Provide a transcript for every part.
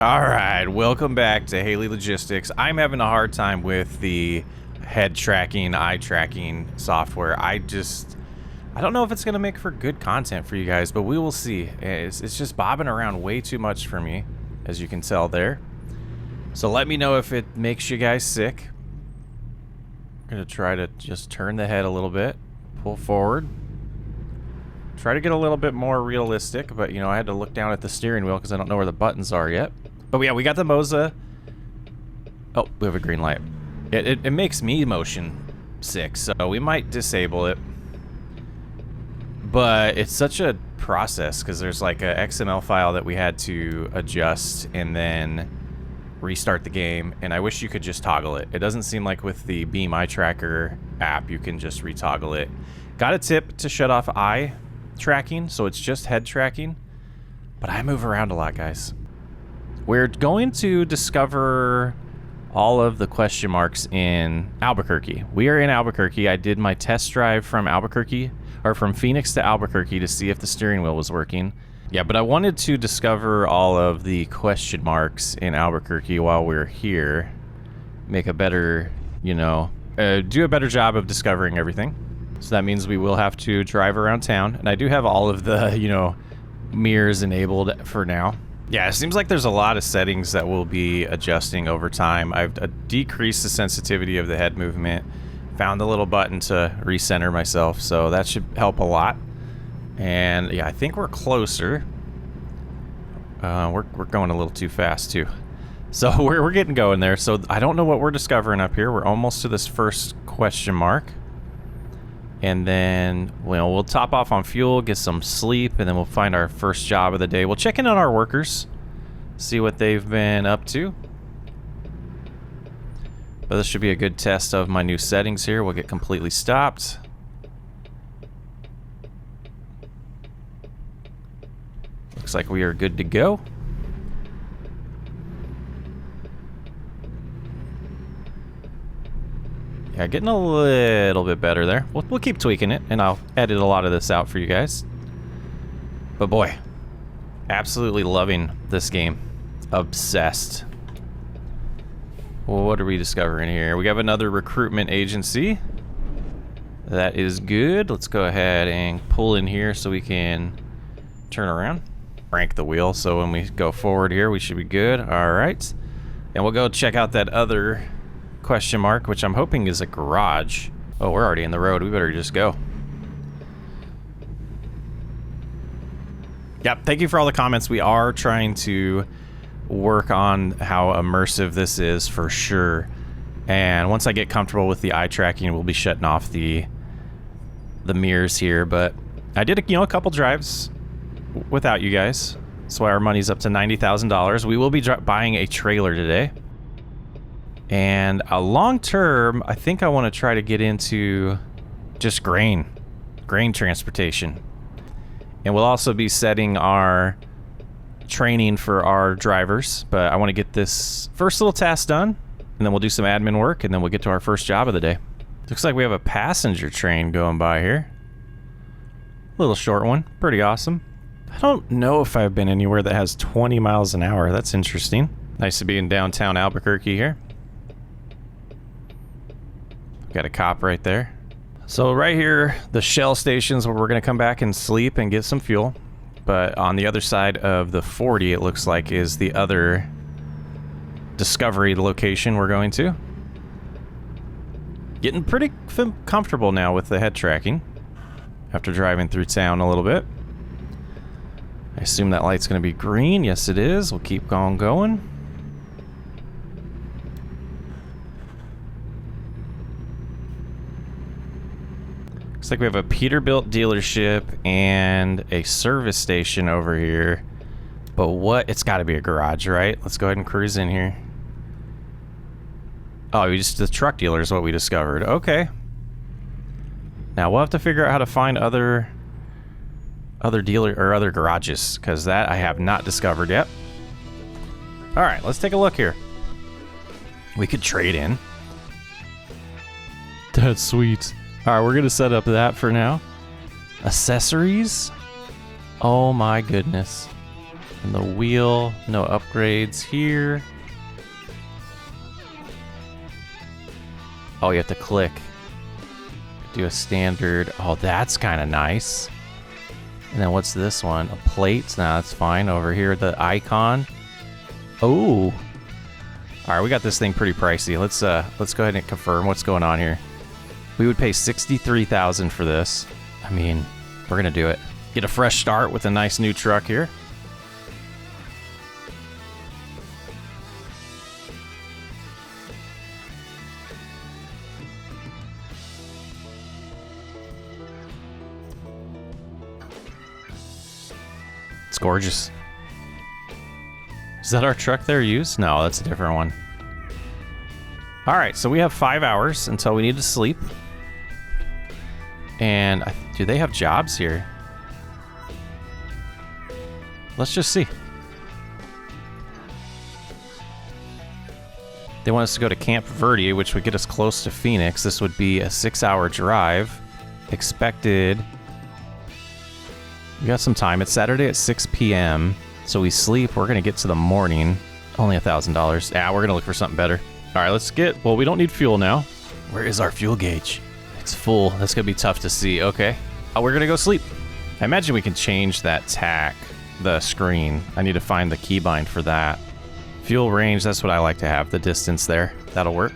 All right, welcome back to Haley Logistics. I'm having a hard time with the head tracking, eye tracking software. I don't know if it's gonna make for good content for you guys, but we will see. It's just bobbing around way too much for me, as you can tell there. So let me know if it makes you guys sick. I'm gonna try to just turn the head a little bit, pull forward. Try to get a little bit more realistic, but you know, I had to look down at the steering wheel because I don't know where the buttons are yet. But yeah, we got the Moza. Oh, we have a green light. It makes me motion sick, so we might disable it. But it's such a process because there's like a XML file that we had to adjust and then restart the game. And I wish you could just toggle it. It doesn't seem like with the Beam Eye Tracker app, you can just retoggle it. Got a tip to shut off eye tracking, so it's just head tracking. But I move around a lot, guys. We're going to discover all of the question marks in Albuquerque. We are in Albuquerque. I did my test drive from Albuquerque, or from Phoenix to Albuquerque, to see if the steering wheel was working. Yeah, but I wanted to discover all of the question marks in Albuquerque while we're here. Make a better, you know, do a better job of discovering everything. So that means we will have to drive around town. And I do have all of the, you know, mirrors enabled for now. Yeah, it seems like there's a lot of settings that we'll be adjusting over time. I've decreased the sensitivity of the head movement, found the little button to recenter myself, so that should help a lot. And yeah, I think we're closer. We're going a little too fast too. So we're getting going there. So I don't know what we're discovering up here. We're almost to this first question mark. And then we'll top off on fuel, get some sleep, and then we'll find our first job of the day. We'll check in on our workers, see what they've been up to. But this should be a good test of my new settings here. We'll get completely stopped. Looks like we are good to go. Yeah, getting a little bit better there. We'll keep tweaking it, and I'll edit a lot of this out for you guys. But boy, absolutely loving this game. Obsessed. Well, what are we discovering here? We have another recruitment agency. That is good. Let's go ahead and pull in here so we can turn around. Crank the wheel so when we go forward here, we should be good. All right. And we'll go check out that other question mark, which I'm hoping is a garage. Oh, we're already in the road. We better just go. Yep, thank you for all the comments. We are trying to work on how immersive this is for sure. And once I get comfortable with the eye tracking, we'll be shutting off the mirrors here. But I did a couple drives without you guys. That's why our money's up to $90,000. We will be buying a trailer today. And a long term, I think I want to try to get into just grain transportation. And we'll also be setting our training for our drivers, but I want to get this first little task done, and then we'll do some admin work, and then we'll get to our first job of the day. Looks like we have a passenger train going by here. Little short one, pretty awesome. I don't know if I've been anywhere that has 20 miles an hour. That's interesting. Nice to be in downtown Albuquerque here. Got a cop right there. So right here, the Shell stations where we're gonna come back and sleep and get some fuel. But on the other side of the 40, it looks like, is the other discovery location we're going to. Getting pretty comfortable now with the head tracking after driving through town a little bit. I assume that light's gonna be green. Yes, it is. We'll keep on going. Looks like we have a Peterbilt dealership and a service station over here. But what? It's got to be a garage, right? Let's go ahead and cruise in here. Oh, the truck dealer is what we discovered. Okay. Now we'll have to figure out how to find other dealer or other garages, because that I have not discovered yet. All right, let's take a look here. We could trade in. That's sweet. All right, we're gonna set up that for now. Accessories. Oh my goodness. And the wheel, no upgrades here. Oh, you have to click. Do a standard. Oh, that's kind of nice. And then what's this one? A plate? Nah, that's fine. Over here, the icon. Oh. All right, we got this thing pretty pricey. Let's go ahead and confirm what's going on here. We would pay $63,000 for this. I mean, we're gonna do it. Get a fresh start with a nice new truck here. It's gorgeous. Is that our truck there used? No, that's a different one. All right, so we have 5 hours until we need to sleep. And do they have jobs here? Let's just see. They want us to go to Camp Verde, which would get us close to Phoenix. This would be a 6-hour drive. Expected. We got some time. It's Saturday at 6 p.m. So we sleep. We're going to get to the morning. Only $1,000. Yeah, we're going to look for something better. All right, let's get... Well, we don't need fuel now. Where is our fuel gauge? It's full. That's going to be tough to see. Okay. Oh, we're going to go sleep. I imagine we can change that tack, the screen. I need to find the keybind for that. Fuel range, that's what I like to have. The distance there. That'll work.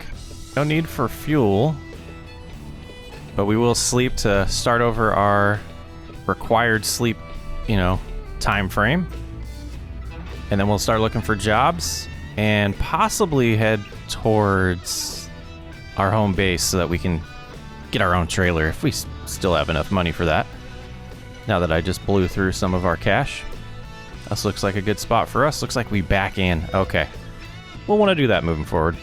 No need for fuel. But we will sleep to start over our required sleep, time frame. And then we'll start looking for jobs and possibly head towards our home base so that we can get our own trailer if we still have enough money for that. Now that I just blew through some of our cash. This looks like a good spot for us. Looks like we back in. Okay. We'll want to do that moving forward.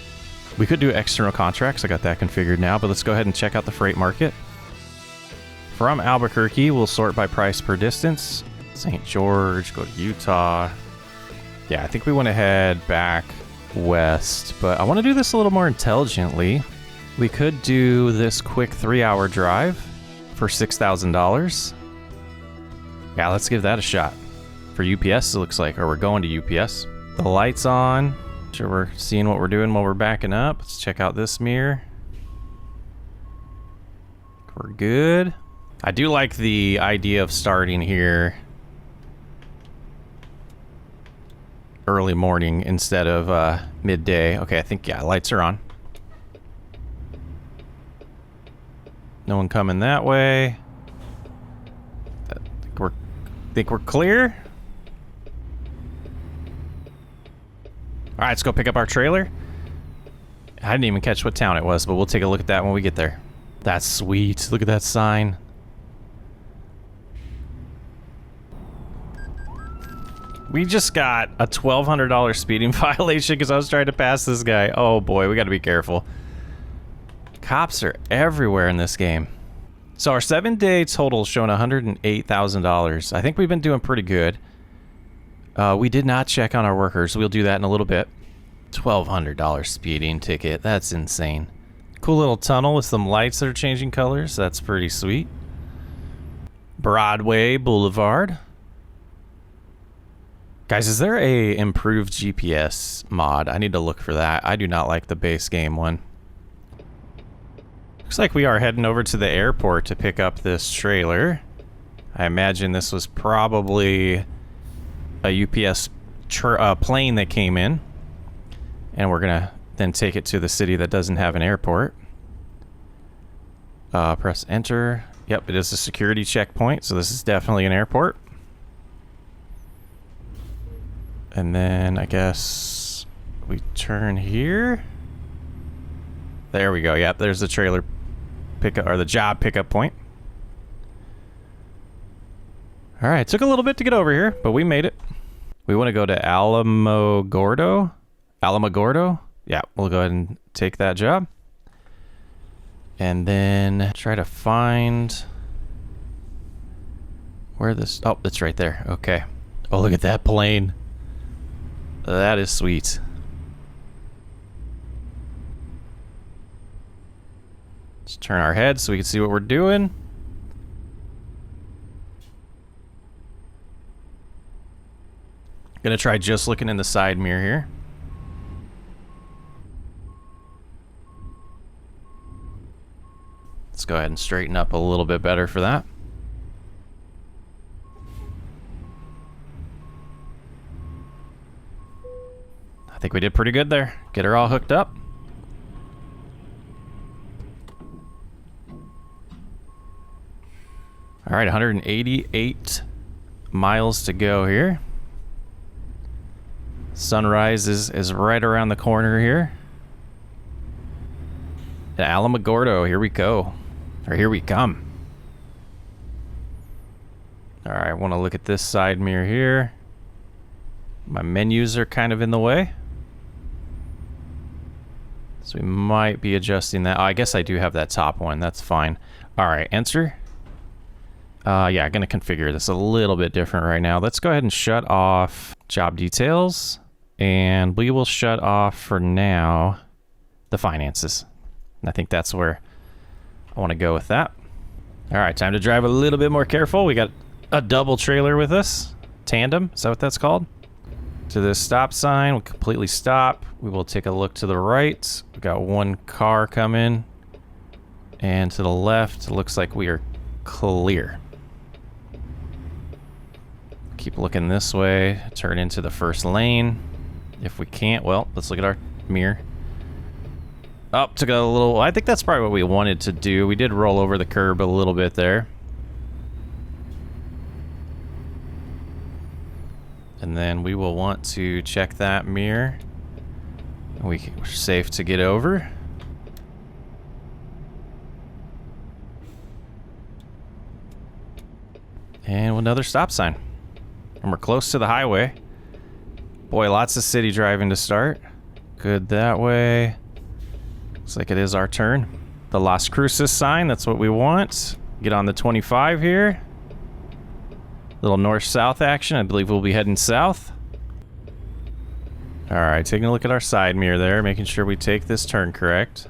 We could do external contracts. I got that configured now, but let's go ahead and check out the freight market. From Albuquerque, we'll sort by price per distance. St. George, go to Utah. Yeah, I think we want to head back west, but I want to do this a little more intelligently. We could do this quick 3-hour drive for $6,000. Yeah, let's give that a shot. For UPS, it looks like, or we're going to UPS. The light's on. Sure, we're seeing what we're doing while we're backing up. Let's check out this mirror. We're good. I do like the idea of starting here early morning instead of midday. Okay, I think, yeah, lights are on. No one coming that way. Think we're clear. All right, let's go pick up our trailer. I didn't even catch what town it was, but we'll take a look at that when we get there. That's sweet. Look at that sign. We just got a $1,200 speeding violation because I was trying to pass this guy. Oh boy, we got to be careful. Cops are everywhere in this game. So our 7-day total is showing $108,000. I think we've been doing pretty good. We did not check on our workers. We'll do that in a little bit. $1,200 speeding ticket. That's insane. Cool little tunnel with some lights that are changing colors. That's pretty sweet. Broadway Boulevard. Guys, is there a improved GPS mod? I need to look for that. I do not like the base game one. Looks like we are heading over to the airport to pick up this trailer. I imagine this was probably a UPS plane that came in. And we're going to then take it to the city that doesn't have an airport. Press enter. Yep, it is a security checkpoint, so this is definitely an airport. And then I guess we turn here. There we go. Yep, there's the trailer pickup, or the job pickup point. All right, took a little bit to get over here, but we made it. We want to go to Alamogordo. Alamogordo? Yeah, we'll go ahead and take that job. And then try to find where this... Oh, it's right there. Okay. Oh, look at that plane. That is sweet. Let's turn our head so we can see what we're doing. Gonna try just looking in the side mirror here. Let's go ahead and straighten up a little bit better for that. I think we did pretty good there. Get her all hooked up. All right, 188 miles to go here. Sunrise is right around the corner here. At Alamogordo, here we go. Or here we come. All right, I want to look at this side mirror here. My menus are kind of in the way. So we might be adjusting that. Oh, I guess I do have that top one. That's fine. All right, enter. Yeah, I'm going to configure this a little bit different right now. Let's go ahead and shut off job details. And we will shut off, for now, the finances. And I think that's where I want to go with that. All right, time to drive a little bit more careful. We got a double trailer with us. Tandem, is that what that's called? To this stop sign, we'll completely stop. We will take a look to the right. We got one car coming. And to the left, it looks like we are clear. Keep looking this way, turn into the first lane. If we can't, well, let's look at our mirror. Oh, took a little, I think that's probably what we wanted to do. We did roll over the curb a little bit there. And then we will want to check that mirror. We're safe to get over. And another stop sign. And we're close to the highway. Boy, lots of city driving to start. Good that way. Looks like it is our turn. The Las Cruces sign, that's what we want. Get on the 25 here. Little north-south action. I believe we'll be heading south. All right, taking a look at our side mirror there, making sure we take this turn correct.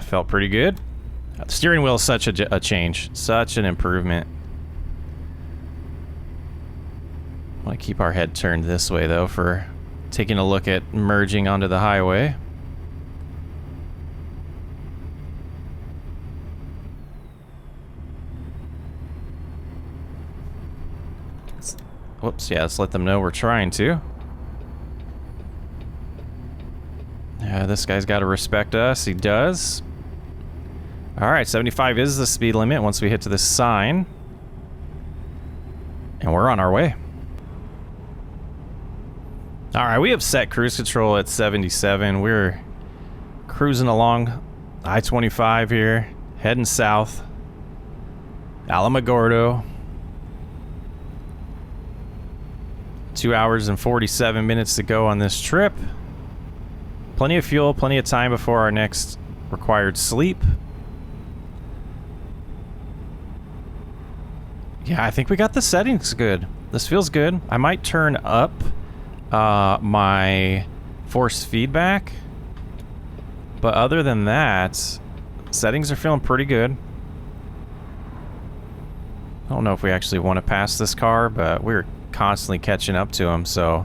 Felt pretty good. The steering wheel is such a change, such an improvement. I want to keep our head turned this way, though, for taking a look at merging onto the highway. Whoops, yeah, let's let them know we're trying to. Yeah, this guy's got to respect us. He does. All right, 75 is the speed limit once we hit to this sign. And we're on our way. All right, we have set cruise control at 77. We're cruising along I-25 here, heading south. Alamogordo. 2 hours and 47 minutes to go on this trip. Plenty of fuel, plenty of time before our next required sleep. Yeah, I think we got the settings good. This feels good. I might turn up my force feedback. But other than that, settings are feeling pretty good. I don't know if we actually want to pass this car, but we're constantly catching up to them, so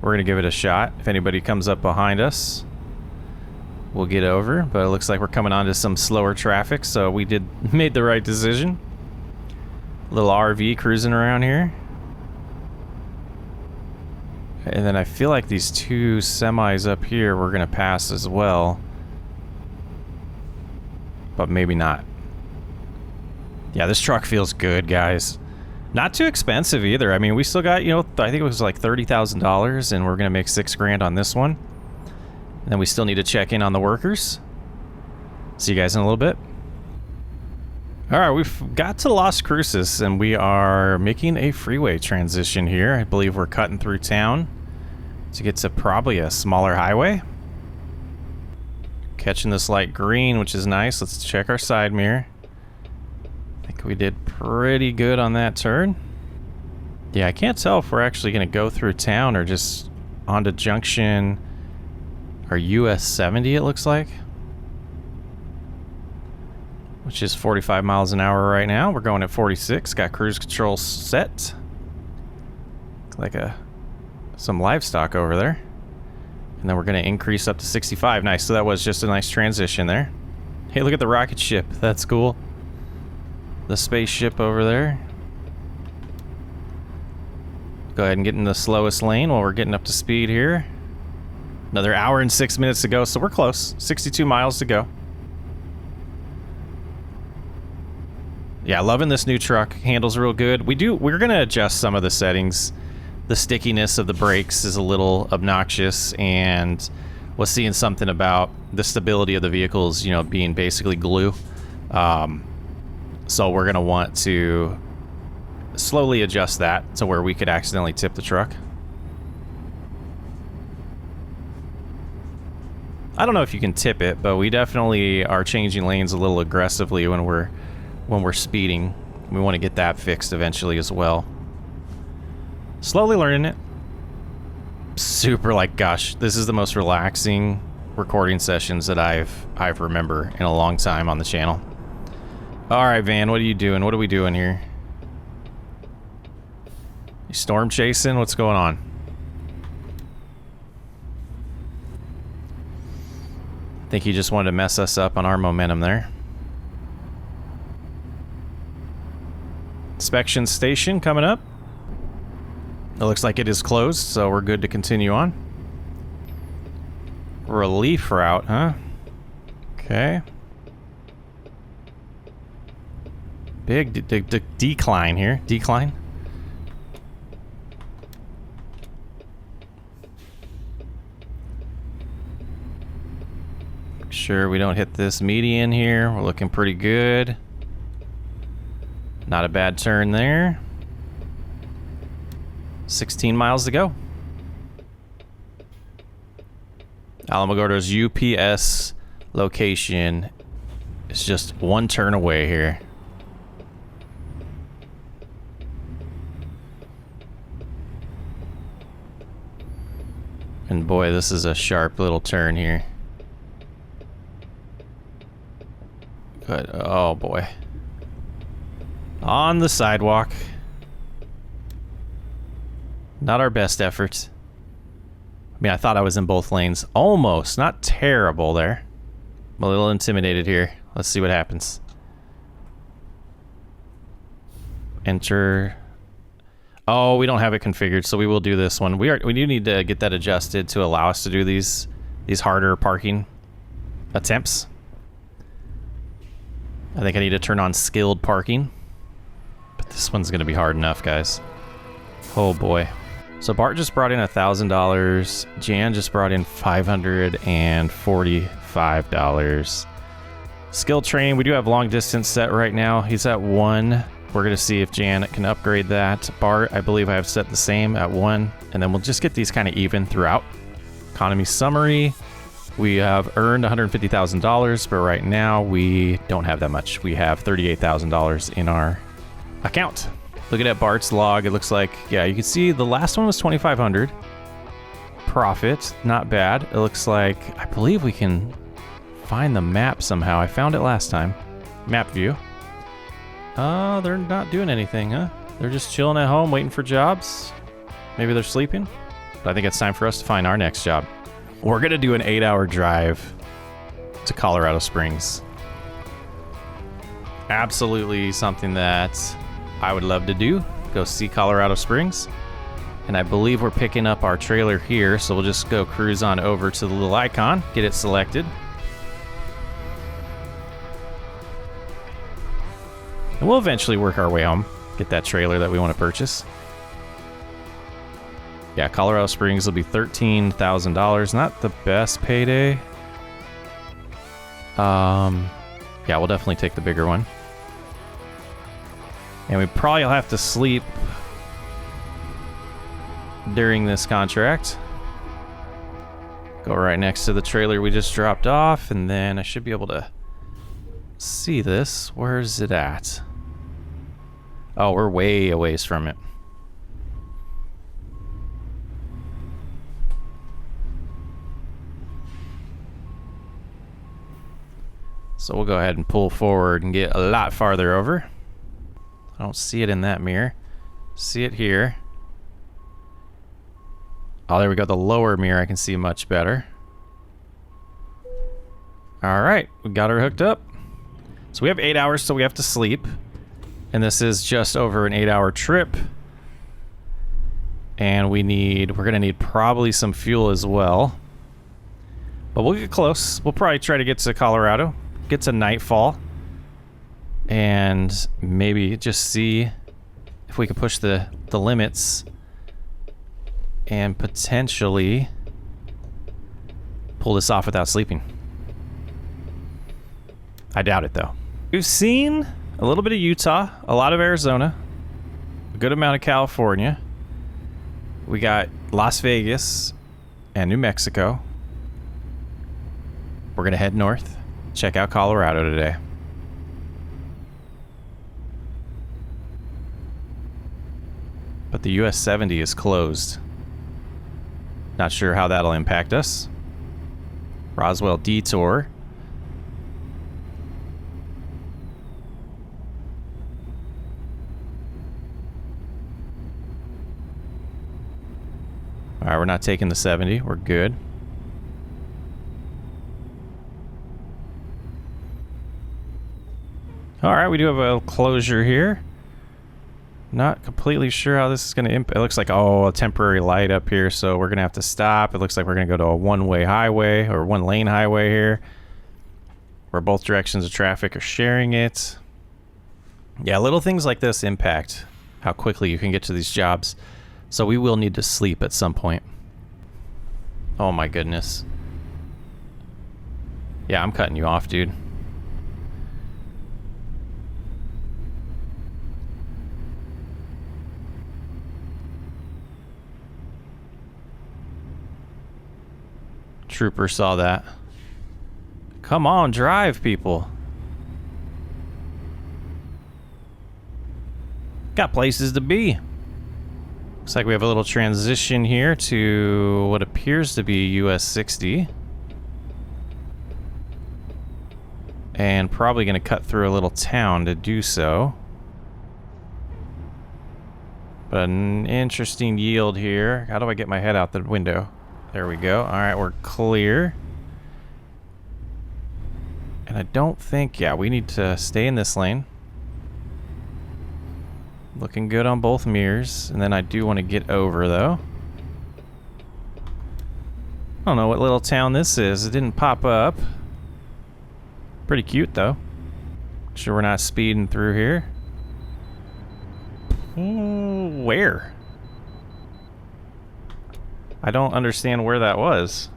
we're going to give it a shot. If anybody comes up behind us, we'll get over. But it looks like we're coming onto some slower traffic, so we made the right decision. Little RV cruising around here. And then I feel like these two semis up here we're gonna pass as well. But maybe not. Yeah, this truck feels good, guys. Not too expensive either. I mean, we still got, you know, I think it was like $30,000, and we're gonna make $6 grand on this one. And then we still need to check in on the workers. See you guys in a little bit. All right, we've got to Las Cruces, and we are making a freeway transition here. I believe we're cutting through town to get to probably a smaller highway. Catching this light green, which is nice. Let's check our side mirror. I think we did pretty good on that turn. Yeah, I can't tell if we're actually going to go through town or just onto junction or US 70, it looks like. which is 45 miles an hour right now. We're going at 46. Got cruise control set. Like some livestock over there. And then we're going to increase up to 65. Nice. So that was just a nice transition there. Hey, look at the rocket ship. That's cool. The spaceship over there. Go ahead and get in the slowest lane while we're getting up to speed here. Another hour and 6 minutes to go, so we're close. 62 miles to go. Yeah, loving this new truck. Handles real good. We're gonna adjust some of the settings. The stickiness of the brakes is a little obnoxious, and was seeing something about the stability of the vehicles, you know, being basically glue. So we're gonna want to slowly adjust that to where we could accidentally tip the truck. I don't know if you can tip it, but we definitely are changing lanes a little aggressively when we're speeding. We want to get that fixed eventually as well. Slowly learning it. Super, like, gosh, this is the most relaxing recording sessions that I've remember in a long time on the channel. All right, Van, what are you doing? What are we doing here? You storm chasing? What's going on? I think he just wanted to mess us up on our momentum there. Inspection station coming up. It looks like it is closed, so we're good to continue on. Relief route, huh? Okay. Big decline here. Decline. Sure we don't hit this median here. We're looking pretty good. Not a bad turn there. 16 miles to go. Alamogordo's UPS location is just one turn away here. And boy, this is a sharp little turn here. Good. Oh boy. On the sidewalk. Not our best effort. I mean, I thought I was in both lanes. Almost. Not terrible there. I'm a little intimidated here. Let's see what happens. Enter. Oh, we don't have it configured, so we will do this one. We do need to get that adjusted to allow us to do these harder parking attempts. I think I need to turn on skilled parking. But this one's going to be hard enough, guys. Oh, boy. So Bart just brought in $1,000. Jan just brought in $545. Skill training. We do have long distance set right now. He's at 1. We're going to see if Jan can upgrade that. Bart, I believe I have set the same at 1. And then we'll just get these kind of even throughout. Economy summary. We have earned $150,000, but right now we don't have that much. We have $38,000 in our account. Looking at Bart's log, it looks like, yeah, you can see the last one was $2,500. Profit, not bad. It looks like, I believe we can find the map somehow. I found it last time. Map view. They're not doing anything, huh? They're just chilling at home, waiting for jobs. Maybe they're sleeping. But I think it's time for us to find our next job. We're gonna do an 8-hour drive to Colorado Springs. Absolutely something that I would love to do. Go see Colorado Springs. And I believe we're picking up our trailer here, so we'll just go cruise on over to the little icon, get it selected. And we'll eventually work our way home, get that trailer that we want to purchase. Yeah, Colorado Springs will be $13,000. Not the best payday. Yeah, we'll definitely take the bigger one. And we probably will have to sleep during this contract. Go right next to the trailer we just dropped off, and then I should be able to see this. Where is it at? Oh, we're way a ways from it. So we'll go ahead and pull forward and get a lot farther over. I don't see it in that mirror. See it here. Oh, there we go. The lower mirror I can see much better. All right, we got her hooked up. So we have 8 hours till we have to sleep. And this is just over an 8-hour trip. And we're gonna need probably some fuel as well. But we'll get close. We'll probably try to get to Colorado, get to nightfall, and maybe just see if we can push the limits and potentially pull this off without sleeping. I doubt it though. We've seen a little bit of Utah, a lot of Arizona, a good amount of California. We got Las Vegas and New Mexico. We're gonna head north, check out Colorado today. But the US 70 is closed. Not sure how that'll impact us. Roswell detour. All right, we're not taking the 70. We're good. All right, we do have a closure here. Not completely sure how this is going to impact. It looks like, a temporary light up here, so we're going to have to stop. It looks like we're going to go to a one-way highway, or one-lane highway here, where both directions of traffic are sharing it. Yeah, little things like this impact how quickly you can get to these jobs. So we will need to sleep at some point. Oh my goodness. Yeah, I'm cutting you off, dude. Trooper saw that. Come on, drive, people. Got places to be. Looks like we have a little transition here to what appears to be US 60. And probably going to cut through a little town to do so. But an interesting yield here. How do I get my head out the window? There we go. All right, we're clear. And I don't think, yeah, we need to stay in this lane. Looking good on both mirrors. And then I do want to get over, though. I don't know what little town this is. It didn't pop up. Pretty cute, though. Sure we're not speeding through here. Where? I don't understand where that was.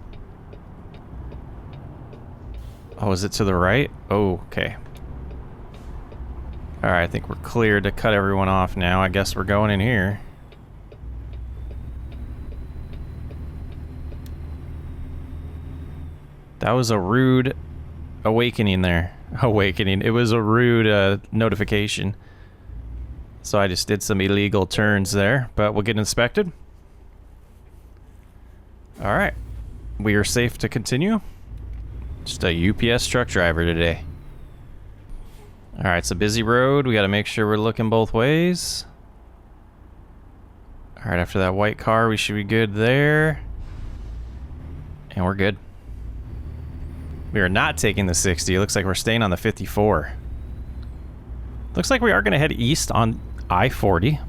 Oh, is it to the right? Oh, okay. Alright, I think we're clear to cut everyone off now. I guess we're going in here. That was a rude awakening there. Awakening. It was a rude notification. So I just did some illegal turns there, but we'll get inspected. Alright. We are safe to continue. Just a UPS truck driver today. Alright, it's a busy road. We gotta make sure we're looking both ways. Alright, after that white car, we should be good there. And we're good. We are not taking the 60. It looks like we're staying on the 54. Looks like we are gonna head east on I-40.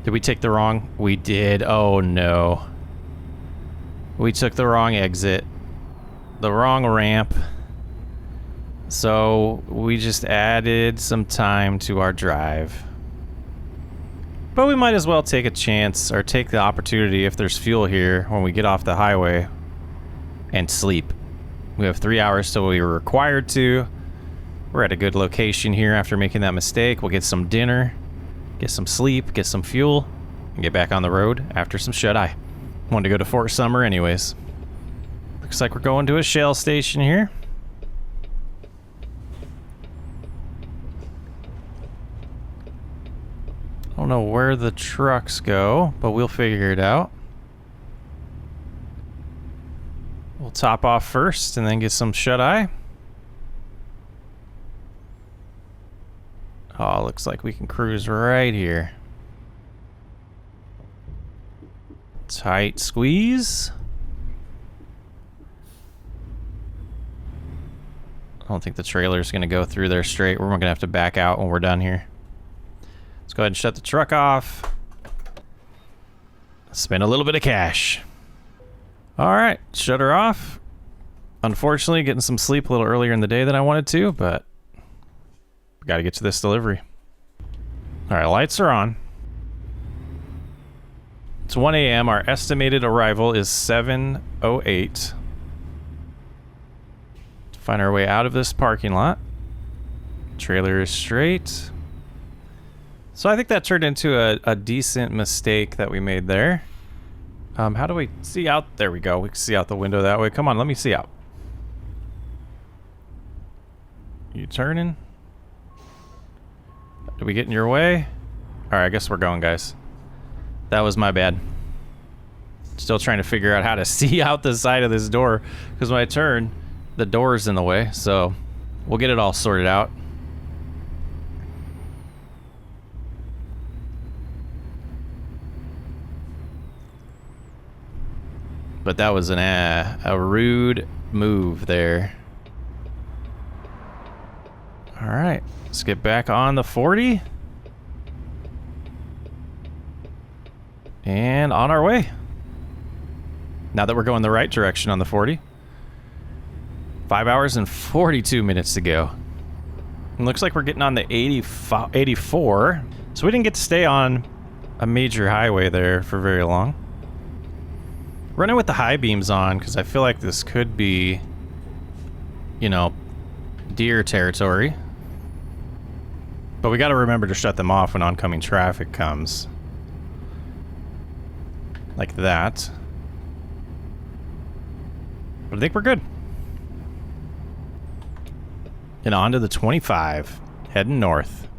Did we take the wrong? We did. Oh no. We took the wrong exit. The wrong ramp. So we just added some time to our drive. But we might as well take a chance or take the opportunity if there's fuel here when we get off the highway and sleep. We have 3 hours till we were required to. We're at a good location here after making that mistake. We'll get some dinner. Get some sleep, get some fuel, and get back on the road after some shut-eye. Wanted to go to Fort Summer anyways. Looks like we're going to a Shell station here. know where the trucks go, but we'll figure it out. We'll top off first and then get some shut-eye. Oh, looks like we can cruise right here. Tight squeeze. I don't think the trailer's going to go through there straight. We're going to have to back out when we're done here. Let's go ahead and shut the truck off. Spend a little bit of cash. All right, shut her off. Unfortunately, getting some sleep a little earlier in the day than I wanted to, but we got to get to this delivery. All right, lights are on. It's 1 a.m. Our estimated arrival is 7:08. Find our way out of this parking lot. Trailer is straight. So I think that turned into a decent mistake that we made there. How do we see out? There we go. We can see out the window that way. Come on, let me see out. You turning? Did we get in your way? Alright, I guess we're going, guys. That was my bad. Still trying to figure out how to see out the side of this door, because when I turn, the door's in the way, so we'll get it all sorted out. But that was a rude move there. All right, let's get back on the 40. And on our way. Now that we're going the right direction on the 40. 5 hours and 42 minutes to go. It looks like we're getting on the 84. So we didn't get to stay on a major highway there for very long. Running with the high beams on because I feel like this could be, you know, deer territory. But we got to remember to shut them off when oncoming traffic comes. Like that. But I think we're good. And on to the 25. Heading north.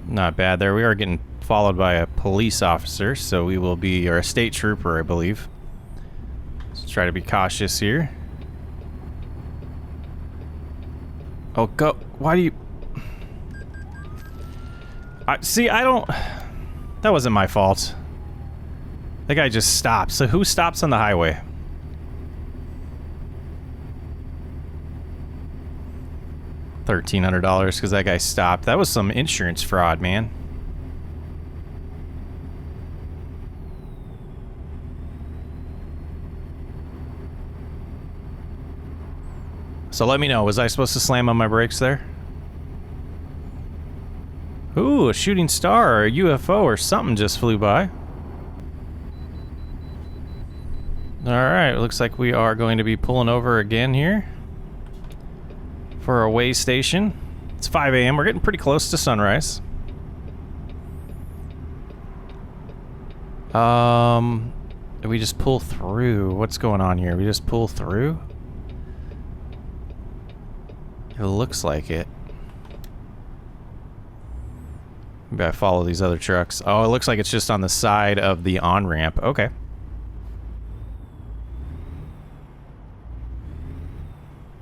Not bad there. We are getting followed by a police officer, so we will be, or a state trooper, I believe. Let's try to be cautious here. Oh, go. Why do you... See, I don't... That wasn't my fault. The guy just stopped. So who stops on the highway? $1,300 because that guy stopped. That was some insurance fraud, man. So let me know. Was I supposed to slam on my brakes there? Ooh, a shooting star or a UFO or something just flew by. Alright, looks like we are going to be pulling over again here for a way station. It's 5 a.m. We're getting pretty close to sunrise. Did we just pull through? What's going on here? We just pull through? It looks like it. Maybe I follow these other trucks. Oh, it looks like it's just on the side of the on-ramp. Okay.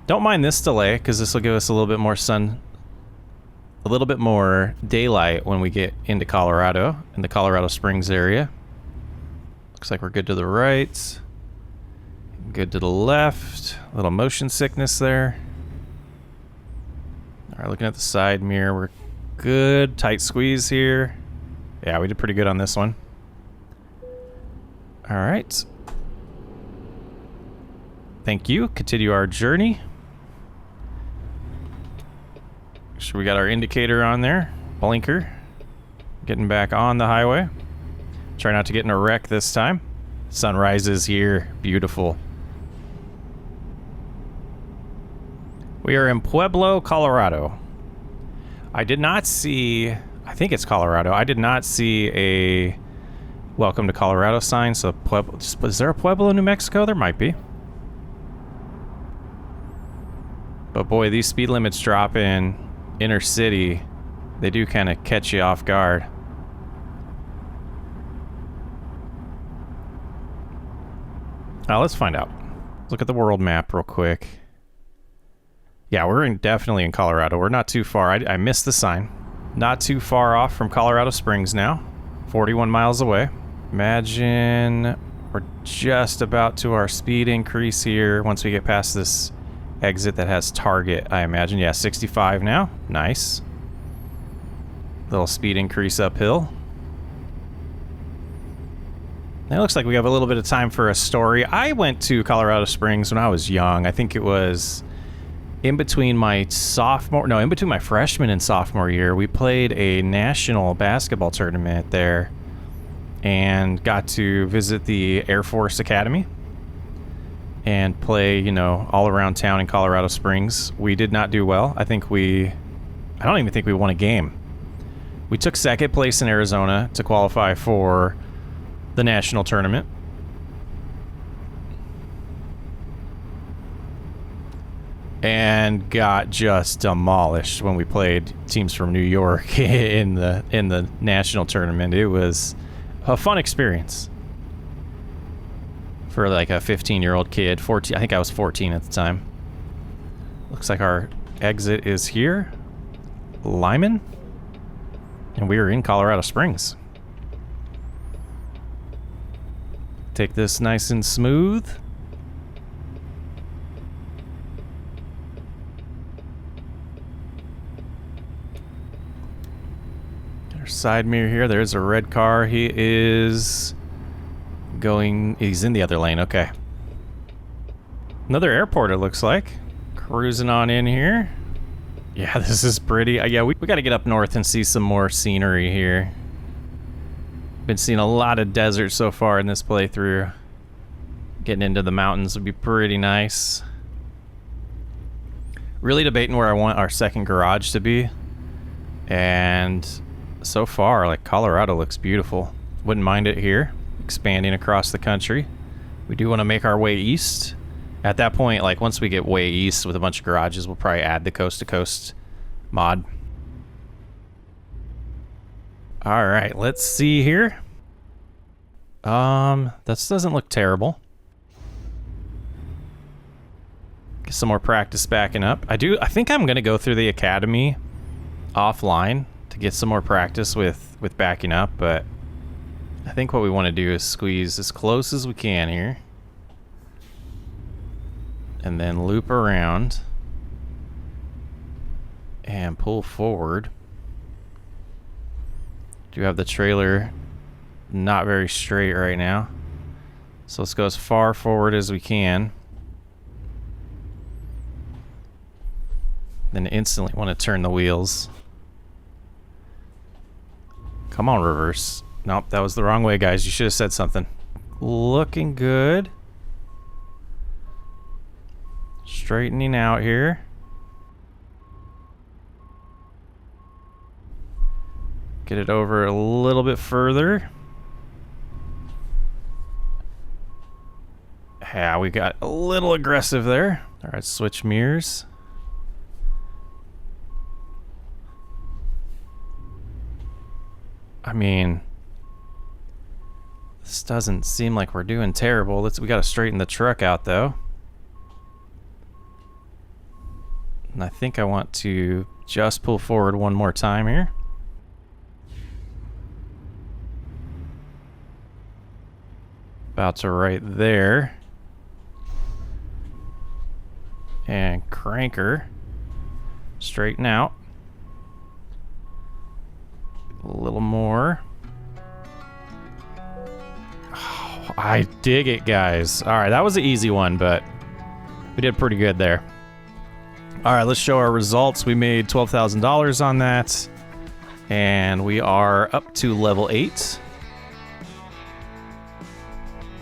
Don't mind this delay, because this will give us a little bit more sun, a little bit more daylight when we get into Colorado, in the Colorado Springs area. Looks like we're good to the right. Good to the left. A little motion sickness there. All right, looking at the side mirror, we're good. Tight squeeze here. Yeah, we did pretty good on this one. All right. Thank you. Continue our journey. Make sure we got our indicator on there. Blinker. Getting back on the highway. Try not to get in a wreck this time. Sunrise is here. Beautiful. We are in Pueblo, Colorado. I did not see... I think it's Colorado. I did not see a welcome to Colorado sign. So Pueblo... Is there a Pueblo, New Mexico? There might be. But boy, these speed limits drop in inner city. They do kind of catch you off guard. Now let's find out. Look at the world map real quick. Yeah, we're definitely in Colorado. We're not too far. I missed the sign. Not too far off from Colorado Springs now. 41 miles away. Imagine we're just about to our speed increase here once we get past this exit that has target, I imagine. Yeah, 65 now. Nice. Little speed increase uphill. It looks like we have a little bit of time for a story. I went to Colorado Springs when I was young. I think it was in between my freshman and sophomore year. We played a national basketball tournament there and got to visit the Air Force Academy and play, you know, all around town in Colorado Springs. We did not do well. I don't even think we won a game. We took second place in Arizona to qualify for the national tournament. And got just demolished when we played teams from New York in the national tournament. It was a fun experience for like a 15-year-old kid. 14, I think I was 14 at the time. Looks like our exit is here. Lyman. And we are in Colorado Springs. Take this nice and smooth. Our side mirror here. There's a red car. He's in the other lane. Okay. Another airport, it looks like. Cruising on in here. Yeah, this is pretty. Yeah, we got to get up north and see some more scenery here. Been seeing a lot of desert so far in this playthrough. Getting into the mountains would be pretty nice. Really debating where I want our second garage to be. And so far, like, Colorado looks beautiful. Wouldn't mind it here. Expanding across the country. We do want to make our way east. At that point, like, once we get way east with a bunch of garages, we'll probably add the coast-to-coast mod. Alright, let's see here. This doesn't look terrible. Get some more practice backing up. I think I'm gonna go through the academy offline to get some more practice with backing up, but I think what we want to do is squeeze as close as we can here. And then loop around. And pull forward. Do have the trailer not very straight right now. So let's go as far forward as we can. Then instantly want to turn the wheels. Come on, reverse. Nope, that was the wrong way, guys. You should have said something. Looking good. Straightening out here. Get it over a little bit further. Yeah, we got a little aggressive there. All right, switch mirrors. I mean, this doesn't seem like we're doing terrible. We got to straighten the truck out, though. And I think I want to just pull forward one more time here. About to right there. And cranker. Straighten out. A little more. Oh, I dig it, guys. All right, that was an easy one, but we did pretty good there. All right, let's show our results. We made $12,000 on that, and we are up to level 8.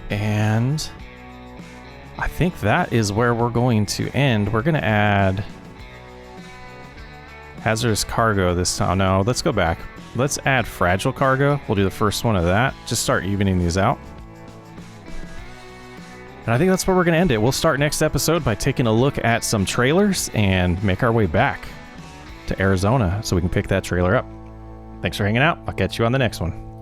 And I think that is where we're going to end. We're going to add hazardous cargo this time. No, let's go back. Let's add fragile cargo. We'll do the first one of that. Just start evening these out. And I think that's where we're going to end it. We'll start next episode by taking a look at some trailers and make our way back to Arizona so we can pick that trailer up. Thanks for hanging out. I'll catch you on the next one.